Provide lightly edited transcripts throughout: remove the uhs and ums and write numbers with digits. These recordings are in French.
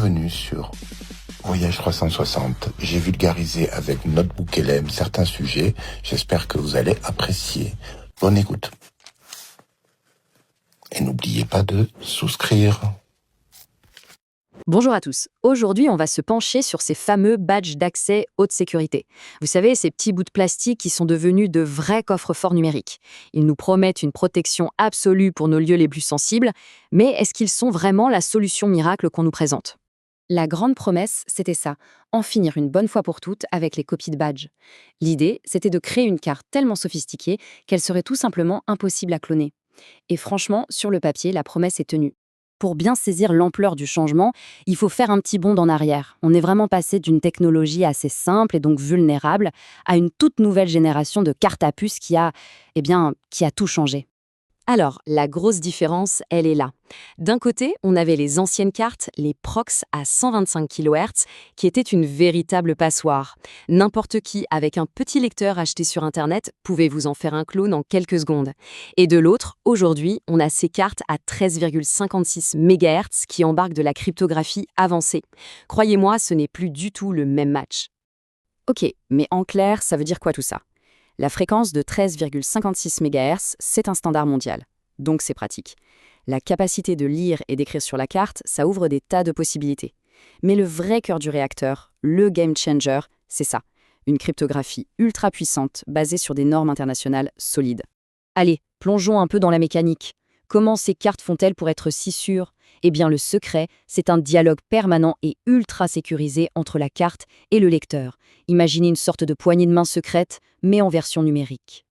Bienvenue sur Voyage 360. J'ai vulgarisé avec Notebook LM certains sujets. J'espère que vous allez apprécier. Bonne écoute. Et n'oubliez pas de souscrire. Bonjour à tous. Aujourd'hui, on va se pencher sur ces fameux badges d'accès haute sécurité. Vous savez, ces petits bouts de plastique qui sont devenus de vrais coffres-forts numériques. Ils nous promettent une protection absolue pour nos lieux les plus sensibles, mais est-ce qu'ils sont vraiment la solution miracle qu'on nous présente ? La grande promesse, c'était ça, en finir une bonne fois pour toutes avec les copies de badges. L'idée, c'était de créer une carte tellement sophistiquée qu'elle serait tout simplement impossible à cloner. Et franchement, sur le papier, la promesse est tenue. Pour bien saisir l'ampleur du changement, il faut faire un petit bond en arrière. On est vraiment passé d'une technologie assez simple et donc vulnérable à une toute nouvelle génération de cartes à puce qui a tout changé. Alors, la grosse différence, elle est là. D'un côté, on avait les anciennes cartes, les Prox à 125 kHz, qui étaient une véritable passoire. N'importe qui, avec un petit lecteur acheté sur Internet, pouvait vous en faire un clone en quelques secondes. Et de l'autre, aujourd'hui, on a ces cartes à 13,56 MHz qui embarquent de la cryptographie avancée. Croyez-moi, ce n'est plus du tout le même match. Ok, mais en clair, ça veut dire quoi tout ça ? La fréquence de 13,56 MHz, c'est un standard mondial, donc c'est pratique. La capacité de lire et d'écrire sur la carte, ça ouvre des tas de possibilités. Mais le vrai cœur du réacteur, le game changer, c'est ça, une cryptographie ultra puissante basée sur des normes internationales solides. Allez, plongeons un peu dans la mécanique. Comment ces cartes font-elles pour être si sûres ? Eh bien, le secret, c'est un dialogue permanent et ultra sécurisé entre la carte et le lecteur. Imaginez une sorte de poignée de main secrète, mais en version numérique.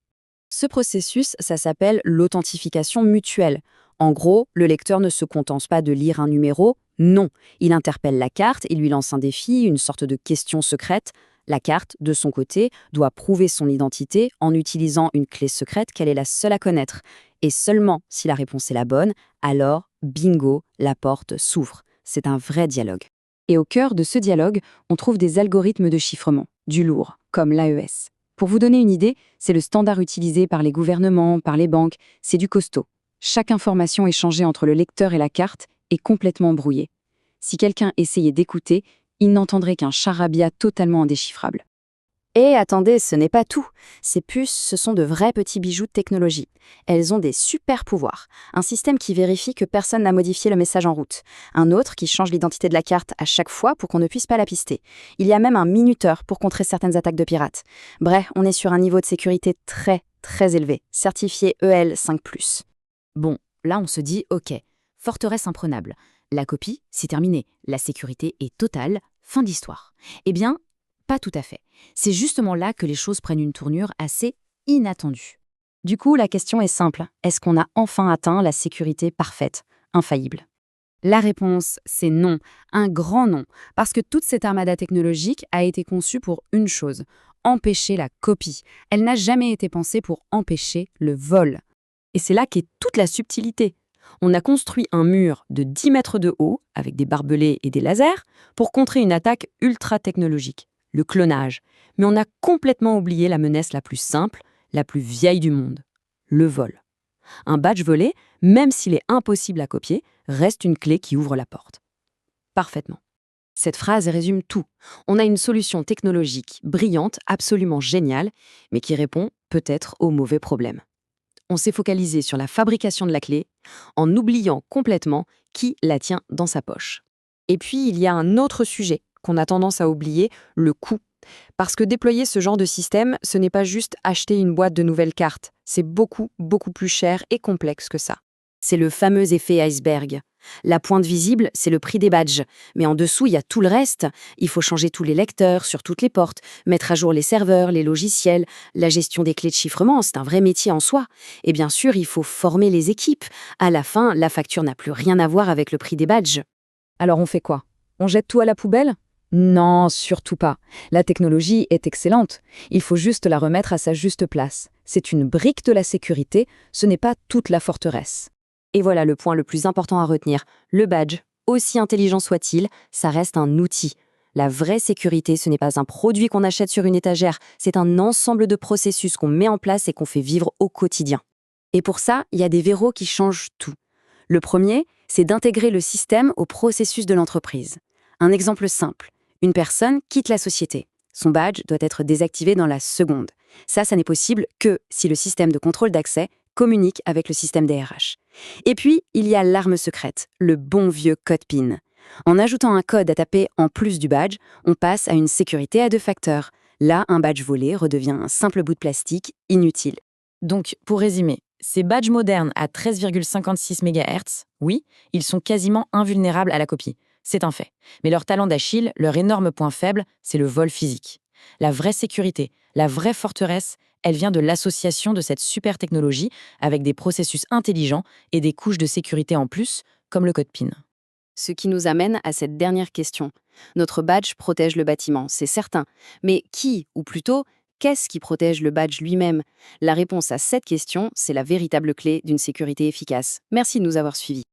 Ce processus, ça s'appelle l'authentification mutuelle. En gros, le lecteur ne se contente pas de lire un numéro, non. Il interpelle la carte et lui lance un défi, une sorte de question secrète. La carte, de son côté, doit prouver son identité en utilisant une clé secrète qu'elle est la seule à connaître. Et seulement si la réponse est la bonne, alors, bingo, la porte s'ouvre. C'est un vrai dialogue. Et au cœur de ce dialogue, on trouve des algorithmes de chiffrement, du lourd, comme l'AES. Pour vous donner une idée, c'est le standard utilisé par les gouvernements, par les banques, c'est du costaud. Chaque information échangée entre le lecteur et la carte est complètement brouillée. Si quelqu'un essayait d'écouter, il n'entendrait qu'un charabia totalement indéchiffrable. Et attendez, ce n'est pas tout. Ces puces, ce sont de vrais petits bijoux de technologie. Elles ont des super pouvoirs. Un système qui vérifie que personne n'a modifié le message en route. Un autre qui change l'identité de la carte à chaque fois pour qu'on ne puisse pas la pister. Il y a même un minuteur pour contrer certaines attaques de pirates. Bref, on est sur un niveau de sécurité très, très élevé, certifié EL 5+. Bon, là on se dit, ok, forteresse imprenable. La copie, c'est terminé. La sécurité est totale, fin d'histoire. Eh bien, pas tout à fait. C'est justement là que les choses prennent une tournure assez inattendue. Du coup, la question est simple. Est-ce qu'on a enfin atteint la sécurité parfaite, infaillible ? La réponse, c'est non. Un grand non. Parce que toute cette armada technologique a été conçue pour une chose, empêcher la copie. Elle n'a jamais été pensée pour empêcher le vol. Et c'est là qu'est toute la subtilité. On a construit un mur de 10 mètres de haut, avec des barbelés et des lasers, pour contrer une attaque ultra technologique, le clonage. Mais on a complètement oublié la menace la plus simple, la plus vieille du monde, le vol. Un badge volé, même s'il est impossible à copier, reste une clé qui ouvre la porte. Parfaitement. Cette phrase résume tout. On a une solution technologique brillante, absolument géniale, mais qui répond peut-être au mauvais problème. On s'est focalisé sur la fabrication de la clé, en oubliant complètement qui la tient dans sa poche. Et puis, il y a un autre sujet qu'on a tendance à oublier, le coût. Parce que déployer ce genre de système, ce n'est pas juste acheter une boîte de nouvelles cartes. C'est beaucoup, beaucoup plus cher et complexe que ça. C'est le fameux effet iceberg. La pointe visible, c'est le prix des badges. Mais en dessous, il y a tout le reste. Il faut changer tous les lecteurs sur toutes les portes, mettre à jour les serveurs, les logiciels, la gestion des clés de chiffrement, c'est un vrai métier en soi. Et bien sûr, il faut former les équipes. À la fin, la facture n'a plus rien à voir avec le prix des badges. Alors on fait quoi ? On jette tout à la poubelle ? Non, surtout pas. La technologie est excellente. Il faut juste la remettre à sa juste place. C'est une brique de la sécurité, ce n'est pas toute la forteresse. Et voilà le point le plus important à retenir. Le badge, aussi intelligent soit-il, ça reste un outil. La vraie sécurité, ce n'est pas un produit qu'on achète sur une étagère, c'est un ensemble de processus qu'on met en place et qu'on fait vivre au quotidien. Et pour ça, il y a des verrous qui changent tout. Le premier, c'est d'intégrer le système au processus de l'entreprise. Un exemple simple. Une personne quitte la société. Son badge doit être désactivé dans la seconde. Ça n'est possible que si le système de contrôle d'accès communique avec le système DRH. Et puis, il y a l'arme secrète, le bon vieux code PIN. En ajoutant un code à taper en plus du badge, on passe à une sécurité à 2 facteurs. Là, un badge volé redevient un simple bout de plastique inutile. Donc, pour résumer, ces badges modernes à 13,56 MHz, oui, ils sont quasiment invulnérables à la copie. C'est un fait. Mais leur talent d'Achille, leur énorme point faible, c'est le vol physique. La vraie sécurité, la vraie forteresse, elle vient de l'association de cette super technologie avec des processus intelligents et des couches de sécurité en plus, comme le code PIN. Ce qui nous amène à cette dernière question. Notre badge protège le bâtiment, c'est certain. Mais qui, ou plutôt, qu'est-ce qui protège le badge lui-même? La réponse à cette question, c'est la véritable clé d'une sécurité efficace. Merci de nous avoir suivis.